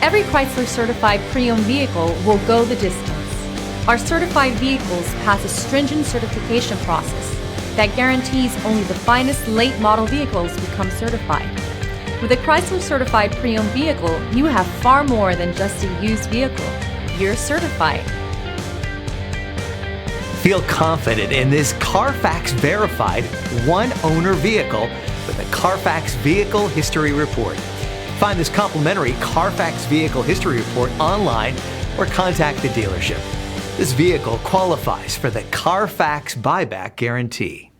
Every Chrysler certified pre-owned vehicle will go the distance. Our certified vehicles pass a stringent certification process that guarantees only the finest late model vehicles become certified. With a Chrysler certified pre-owned vehicle, you have far more than just a used vehicle. You're certified. Feel confident in this Carfax verified one-owner vehicle with a Carfax Vehicle History Report. Find this complimentary Carfax Vehicle History Report online or contact the dealership. This vehicle qualifies for the Carfax Buyback Guarantee.